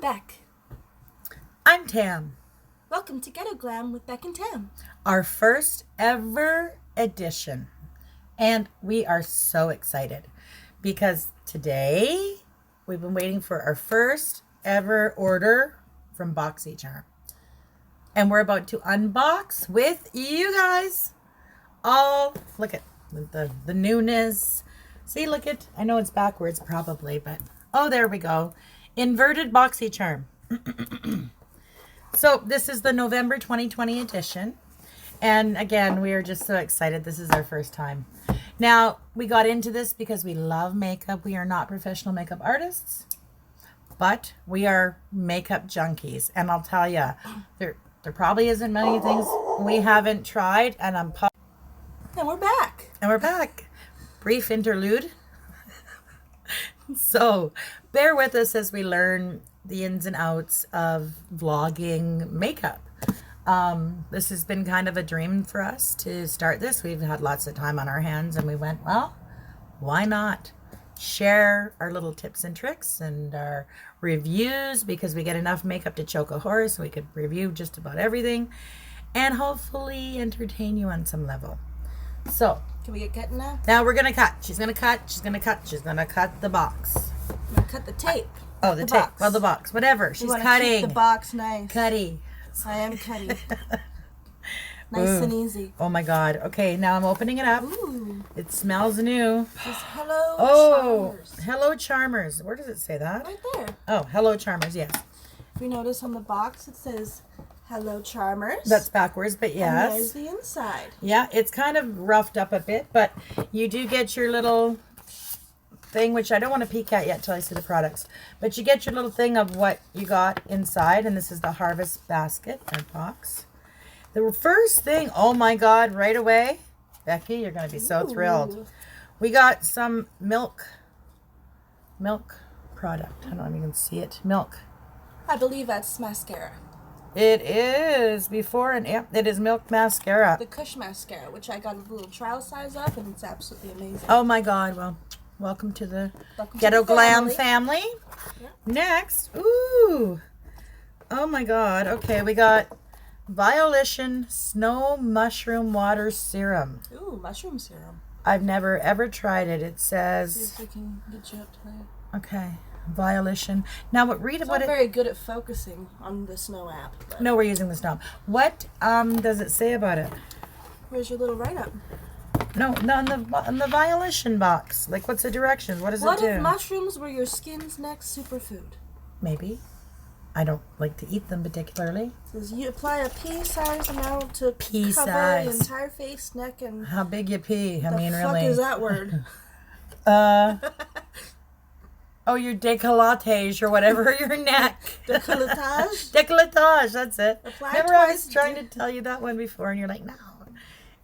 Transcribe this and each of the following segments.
Beck. I'm Tam. Welcome to Ghetto Glam with Beck and Tamm. Our first ever edition. And we are so excited because today we've been waiting for our first ever order from BoxyCharm. And we're about to unbox with you guys. Oh, look at the newness. See, look at, I know it's backwards probably, but oh, there we go. Inverted BoxyCharm. So this is the November 2020 edition. And again, we are just so excited. This is our first time. Now, we got into this because we love makeup. We are not professional makeup artists, but we are makeup junkies. And I'll tell you, there probably isn't many things we haven't tried. And we're back. And we're back. Brief interlude. So bear with us as we learn the ins and outs of vlogging makeup. This has been kind of a dream for us to start this. We've had lots of time on our hands and we went, well, why not share our little tips and tricks and our reviews, because we get enough makeup to choke a horse. We could review just about everything and hopefully entertain you on some level. So can we get cutting now? Now we're gonna cut. She's gonna cut. She's gonna cut. She's gonna cut the box. I'm gonna cut the tape. Oh, the tape. Box. Well, the box. Whatever. She's cutting. Keep the box nice. Cutty. I am cutting. Nice and easy. Oh my God. Okay, now I'm opening it up. Ooh. It smells new. It says Hello Charmers. Hello Charmers. Where does it say that? Right there. Oh, Hello Charmers. Yes. If you notice on the box, it says Hello Charmers. That's backwards, but yes. And there's the inside. Yeah, it's kind of roughed up a bit, but you do get your little thing, which I don't want to peek at yet until I see the products. But you get your little thing of what you got inside, and this is the Harvest Basket or box. The first thing, oh my God, right away, Becky, you're going to be so thrilled. We got some milk product. I don't know if you can see it. Milk. I believe that's mascara. It is before and yeah, it is milk mascara. The Kush mascara, which I got a little trial size of, and it's absolutely amazing. Oh my God! Well, welcome to the Ghetto Glam family. Yep. Next, ooh, oh my God! Okay, we got Violition Snow Mushroom Water Serum. Ooh, mushroom serum. I've never ever tried it. It says. See if we can get you up to there. Okay. Violition. Now, what read it's what not it? very good at focusing on the Snow app. But. No, we're using the Snow. What does it say about it? Where's your little write-up? No, on the Violition box. Like, what's the directions? What does it do? What if mushrooms were your skin's next superfood? Maybe. I don't like to eat them particularly. It says you apply a pea-sized amount to cover the entire face, neck, and... How big you pee? I mean, the really. fuck is that word? Oh, your décolletage or whatever, your neck. Décolletage? Décolletage, that's it. Apply Remember I was trying to tell you that one before, and you're like, no.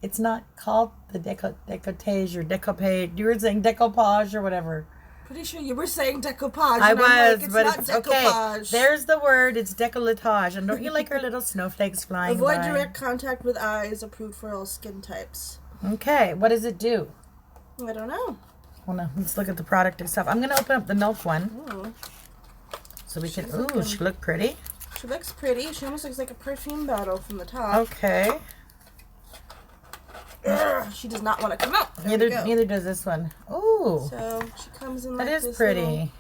It's not called the décolletage or découpage. You were saying découpage or whatever. Pretty sure you were saying decoupage. I was, like, but it's okay. There's the word. It's décolletage. And don't you like our little snowflakes flying Avoid by? direct contact with eyes. Approved for all skin types. Okay. What does it do? I don't know. Well, no, let's look at the product itself. I'm going to open up the milk one. Ooh. So we can... Ooh, she look pretty. She looks pretty. She almost looks like a perfume bottle from the top. Okay. She does not want to come out. Neither does this one. Ooh. So she comes in like that is this pretty.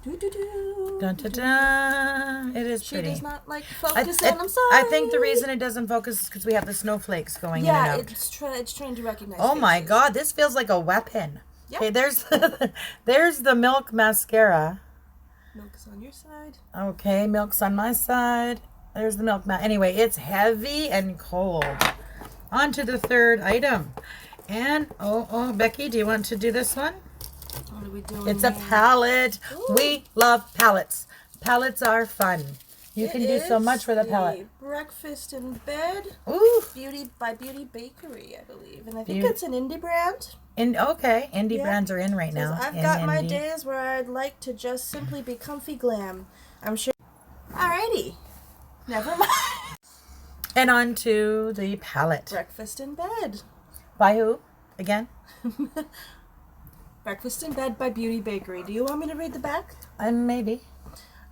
Little... Dun, dun, dun. It is pretty. She does not like focusing. I'm sorry. I think the reason it doesn't focus is because we have the snowflakes going in and out. Yeah, it's trying to recognize Oh faces. my God, this feels like a weapon. Yep. Okay, there's the milk mascara. Milk's on your side. Okay, milk's on my side. There's the milk. Anyway, it's heavy and cold. On to the third item. And, Becky, do you want to do this one? What are we doing? It's a palette. Ooh. We love palettes. Palettes are fun. You can do so much with a palette. Breakfast in Bed. Ooh. Beauty Bakery, I believe. And I think it's an indie brand. Okay, indie brands are in right now. I've got my days where I'd like to just simply be comfy glam. I'm sure. Alrighty. Never mind. And on to the palette. Breakfast in Bed. By who? Again? Breakfast in Bed by Beauty Bakery. Do you want me to read the back? Maybe.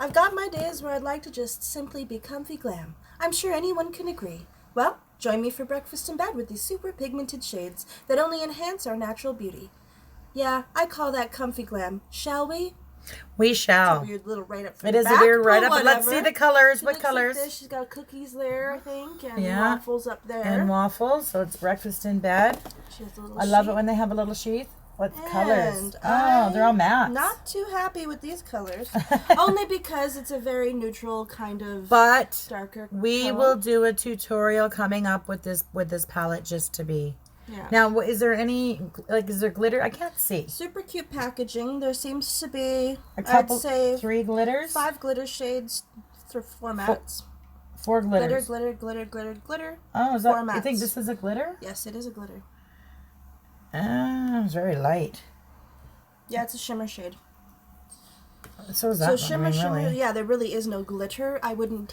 I've got my days where I'd like to just simply be comfy glam. I'm sure anyone can agree. Well, join me for breakfast in bed with these super pigmented shades that only enhance our natural beauty. Yeah, I call that comfy glam. Shall we? We It's a shall. weird little write-up from It the is a back, weird but write-up, but let's see whatever. the colors. She What looks like colors? this. She's got cookies there, I think, and Yeah. waffles up there. And waffles, so it's breakfast in bed. She has a little I love it sheet. when they have a little sheath. What colors? And Oh, they're all matte. Not too happy with these colors, only because it's a very neutral kind of But darker. we tone. will do a tutorial coming up with this palette just to be. Yeah. Now, is there any, like, is there glitter? I can't see. Super cute packaging. There seems to be, A couple, I'd say, 3 glitters? 5 glitter shades through 4 mats. 4 glitters. Glitter. Oh, is 4 that, you mats. think this is a glitter? Yes, it is a glitter. Ah, it's very light. Yeah, it's a shimmer shade. So is that So one, shimmer, I mean, shimmer. really. Yeah, there really is no glitter. I wouldn't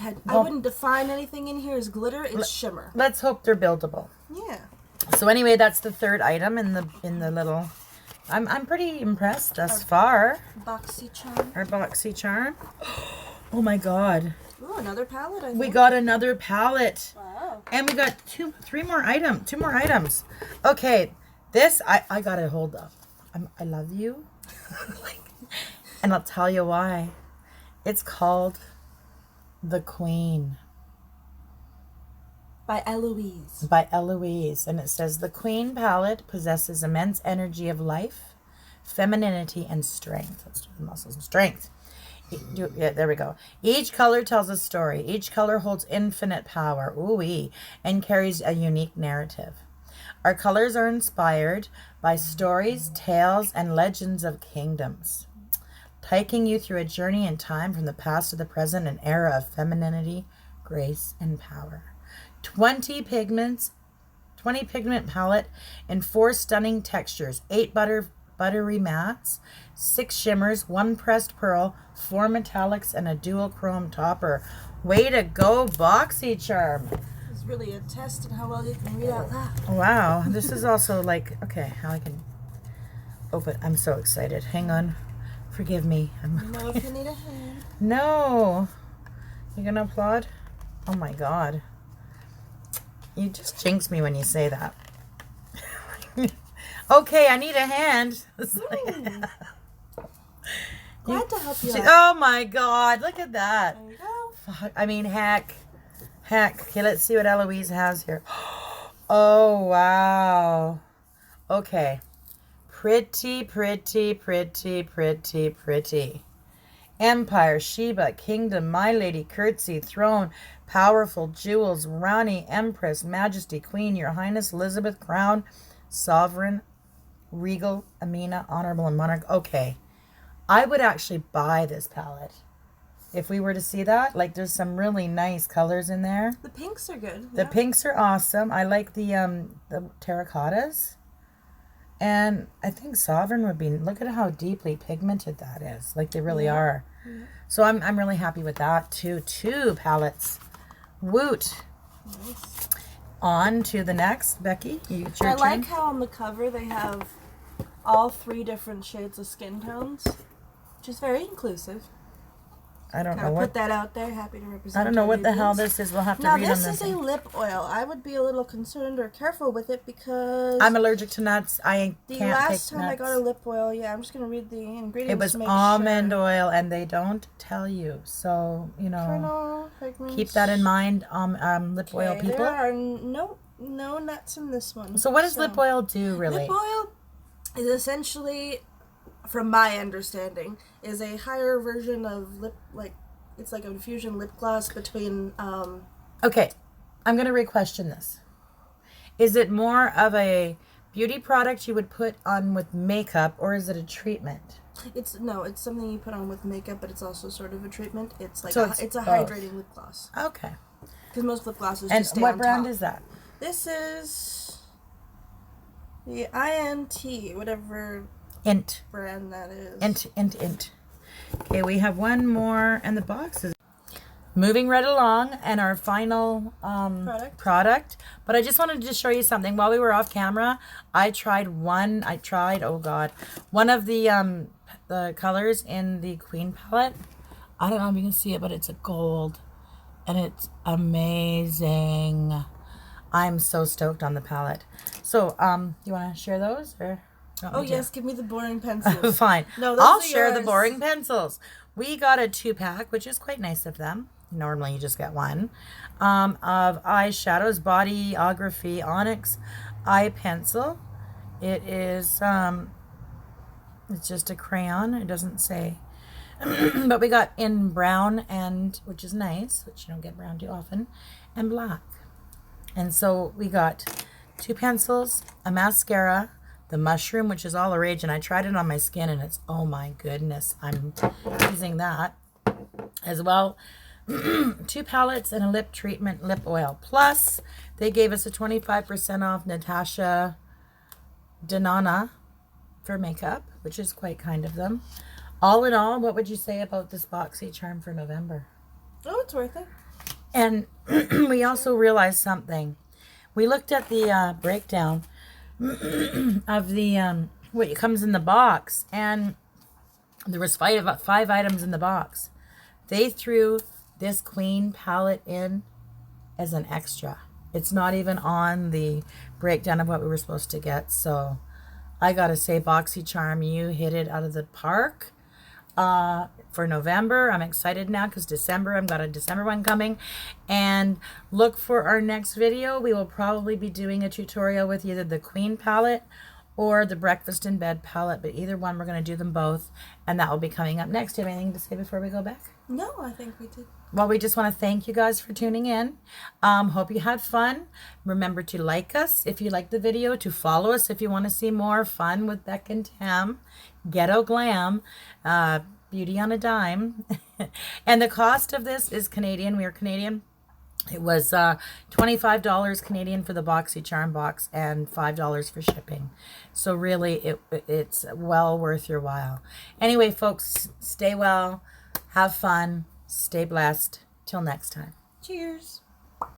define anything in here as glitter. It's shimmer. Let's hope they're buildable. Yeah. So anyway, that's the 3rd item in the little. I'm pretty impressed thus far. BoxyCharm. Our BoxyCharm. Oh my God. Ooh, another palette. I think. We got another palette. Wow. And we got 2 more items. Okay, this I got to hold up. I love you. And I'll tell you why. It's called The Queen By Eloise. by Eloise. And it says, the Queen palette possesses immense energy of life, femininity, and strength. Let's do the muscles and strength. Yeah, there we go. Each color tells a story. Each color holds infinite power, ooh-wee, and carries a unique narrative. Our colors are inspired by stories, tales, and legends of kingdoms, taking you through a journey in time from the past to the present, an era of femininity, grace, and power. 20 pigment palette in 4 stunning textures, 8 buttery mattes, 6 shimmers, 1 pressed pearl, 4 metallics, and a dual chrome topper. Way to go, BoxyCharm. It's really a test on how well you can read out loud. Wow, this is also like, okay, how I can open. I'm so excited. Hang on. Forgive me. You know if you need a hand. No. You gonna applaud? Oh my God. You just jinx me when you say that. Okay, I need a hand. It's like- Glad to help you out. Oh my God, look at that. There you go. Fuck, I mean, heck. Okay, let's see what Eloise has here. Oh, wow. Okay. Pretty, pretty, pretty, pretty, pretty. Empire, Sheba, Kingdom, My Lady, Curtsy, Throne, Powerful, Jewels, Rani, Empress, Majesty, Queen, Your Highness, Elizabeth, Crown, Sovereign, Regal, Amina, Honorable, and Monarch. Okay. I would actually buy this palette. If we were to see that, like, there's some really nice colors in there. The pinks are good. The yeah. pinks are awesome. I like the terracottas. And I think Sovereign would be, look at how deeply pigmented that is. Like, they really are. Yeah. So I'm really happy with that too. 2 palettes. Woot. Nice. On to the next. Becky, it's your I turn. like how on the cover they have all 3 different shades of skin tones, which is very inclusive. I don't know Gotta what. put that out there. Happy to represent. I don't know our what the hell beauties. this is. We'll have to Now read on this this. is a lip oil. I would be a little concerned or careful with it because I'm allergic to nuts. I the can't last pick time I nuts. got a lip oil, yeah, I'm just gonna read the ingredients. It was to make almond sure. oil, and they don't tell you. So, you know, Kernel, pigments. keep that in mind, lip oil Okay, people. There are no nuts in this one. So what does lip oil do, really? Lip oil is essentially, from my understanding, is a higher version of it's like a infusion lip gloss between Okay, I'm going to re-question this. Is it more of a beauty product you would put on with makeup, or is it a treatment? it's something you put on with makeup, but it's also sort of a treatment. It's like So it's a both. hydrating lip gloss. Okay. Because most lip glosses And just stay what on brand top. is that? This is the INT, whatever Int. brand that is. Int. Okay, we have one more, and the box is moving right along, and our final product. But I just wanted to show you something. While we were off camera, I tried one of the colors in the Queen palette. I don't know if you can see it, but it's a gold. And it's amazing. I'm so stoked on the palette. So, you want to share those? Or Oh, yes, give me the boring pencils. Fine. No, those I'll are share the yours. boring pencils. We got a 2-pack, which is quite nice of them. Normally you just get one. Of eyeshadows, Bodyography Onyx eye pencil. It is, it's just a crayon. It doesn't say. But we got in brown, and which is nice, which you don't get brown too often, and black. And so we got 2 pencils, a mascara, the mushroom, which is all the rage, and I tried it on my skin, and it's, oh my goodness, I'm using that as well. 2 palettes and a lip treatment lip oil. Plus, they gave us a 25% off Natasha Denona for makeup, which is quite kind of them. All in all, what would you say about this BoxyCharm for November? Oh, it's worth it. And we also realized something. We looked at the breakdown of the what comes in the box, and there was 5 items in the box. They threw this Queen palette in as an extra. It's not even on the breakdown of what we were supposed to get. So I gotta say, BoxyCharm, you hit it out of the park. For November, I'm excited now because December, I've got a December one coming. And look for our next video. We will probably be doing a tutorial with either the Queen palette or the Breakfast in Bed palette, but either one, we're going to do them both, and that will be coming up next. Do you have anything to say before we go back? No, I think we did. Well, we just want to thank you guys for tuning in. Hope you had fun. Remember to like us if you like the video, to follow us if you want to see more fun with Beck and Tamm, Ghetto Glam, Beauty on a Dime. And the cost of this is Canadian. We are Canadian. It was $25 Canadian for the BoxyCharm box and $5 for shipping. So really, it's well worth your while. Anyway, folks, stay well, have fun, stay blessed. Till next time. Cheers.